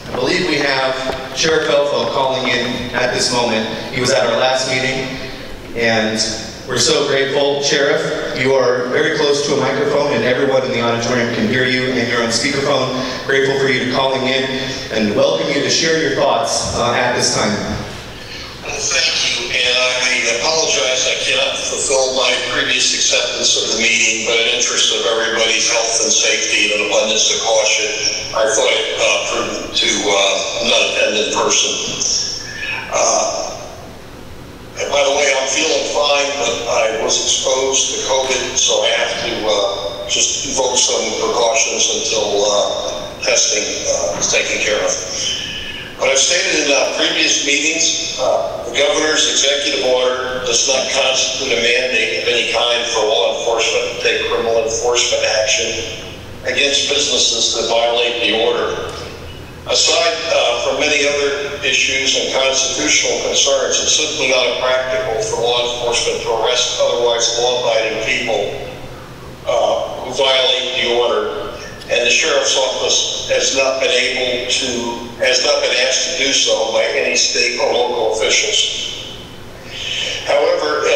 I believe we have Sheriff Elfo calling in at this moment. He was at our last meeting, and we're so grateful. Sheriff, you are very close to a microphone, and everyone in the auditorium can hear you, and you're on speakerphone. Grateful for you calling in, and welcome you to share your thoughts at this time. Well, thank you, and I apologize I cannot fulfill my previous acceptance of the meeting, but in interest of everybody's health and safety and an abundance of caution, I thought it prudent to not attend in person. And by the way, I'm feeling fine, but I was exposed to COVID, so I have to just invoke some precautions until testing is taken care of. But I've stated in previous meetings, the governor's executive order does not constitute a mandate of any kind for law enforcement to take criminal enforcement action against businesses that violate the order. Aside from many other issues and constitutional concerns, it's simply not practical for law enforcement to arrest otherwise law-abiding people who violate the order, and the sheriff's office has not been asked to do so by any state or local officials. However,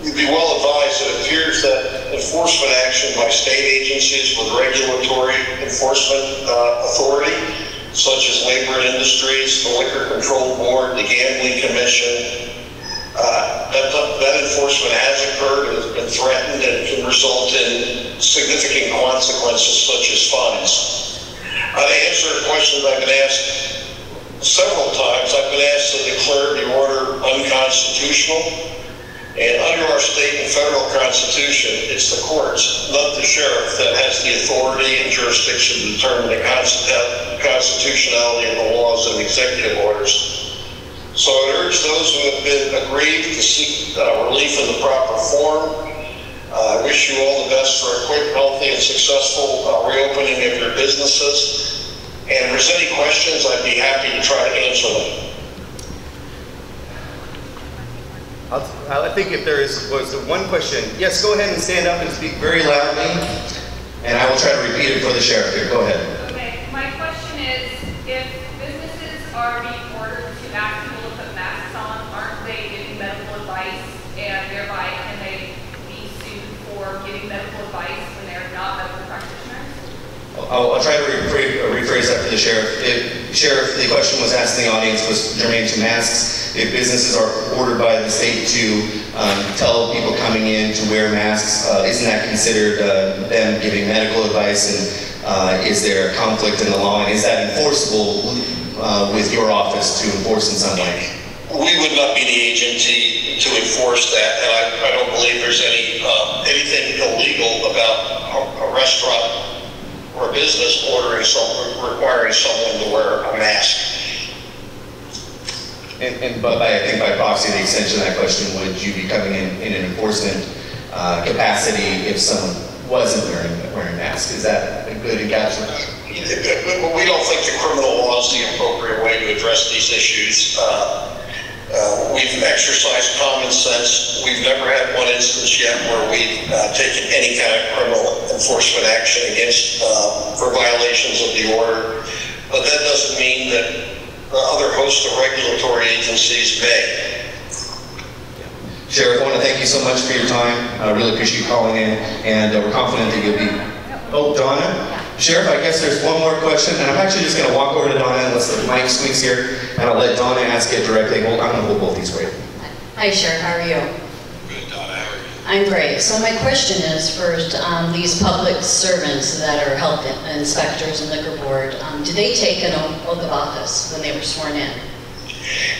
you'd be well advised that it appears that enforcement action by state agencies with regulatory enforcement authority, such as Labor and Industries, the Liquor Control Board, the Gambling Commission, that enforcement has occurred and has been threatened and can result in significant consequences such as fines. To answer a question I've been asked several times, I've been asked to declare the order unconstitutional. And under our state and federal constitution, it's the courts, not the sheriff, that has the authority and jurisdiction to determine the constitutionality of the laws and executive orders. So I urge those who have been aggrieved to seek relief in the proper form. I wish you all the best for a quick, healthy, and successful reopening of your businesses. And if there's any questions, I'd be happy to try to answer them. I think if there was one question, yes, go ahead and stand up and speak very loudly, and I will try to repeat it for the sheriff here. Go ahead. Okay, my question is, if businesses are being ordered to ask people to put masks on, aren't they giving medical advice, and thereby can they be sued for giving medical advice when they're not medical practitioners? I'll try to rephrase that for the sheriff. Sheriff, the question was asked in the audience was germane to masks. If businesses are ordered by the state to tell people coming in to wear masks, isn't that considered them giving medical advice? And is there a conflict in the law? And is that enforceable with your office to enforce in some way? We would not be the agency to enforce that, and I don't believe there's anything illegal about a restaurant or a business requiring someone to wear a mask. But I think by proxy, the extension of that question, would you be coming in an enforcement capacity if someone wasn't wearing a mask? Is that a good encapsulation? We don't think the criminal law is the appropriate way to address these issues. We've exercised common sense. We've never had one instance yet where we've taken any kind of criminal enforcement action against for violations of the order. But that doesn't mean that other host of regulatory agencies may. Sheriff, I want to thank you so much for your time. I really appreciate you calling in, and we're confident that you'll be... Oh, Donna? Sheriff, I guess there's one more question, and I'm actually just going to walk over to Donna unless the mic squeaks here, and I'll let Donna ask it directly. I'm going to hold both these for you. Hi, Sheriff. How are you? Good, Donna. How are you? I'm great. So my question is, first, these public servants that are health inspectors and liquor board, do they take an oath of office when they were sworn in?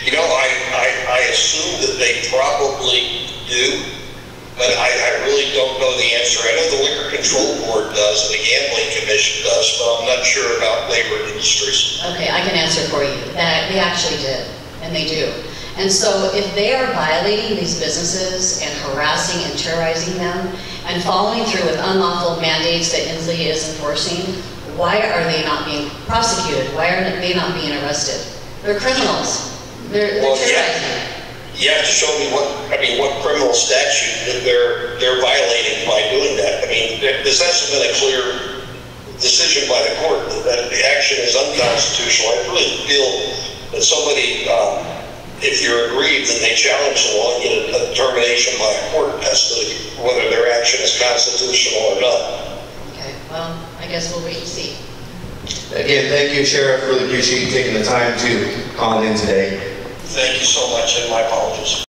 You know, I assume that they probably do, but I really don't know the answer. I know the Liquor Control Board does, and the Gambling Commission does, but I'm not sure about Labor and Industries. Okay, I can answer for you. That they actually did, and they do. And so if they are violating these businesses and harassing and terrorizing them and following through with unlawful mandates that Inslee is enforcing, why are they not being prosecuted? Why are they not being arrested? They're criminals. They're terrorizing. You have to show me what criminal statute that they're violating by doing that. I mean, this hasn't been a clear decision by the court that the action is unconstitutional. I really feel that somebody, if you're aggrieved, that they challenge the law and get a determination by a court as to whether their action is constitutional or not. Okay, well, I guess we'll wait and see. Again, thank you, Sheriff. Really appreciate you taking the time to call in today. Thank you so much, and my apologies.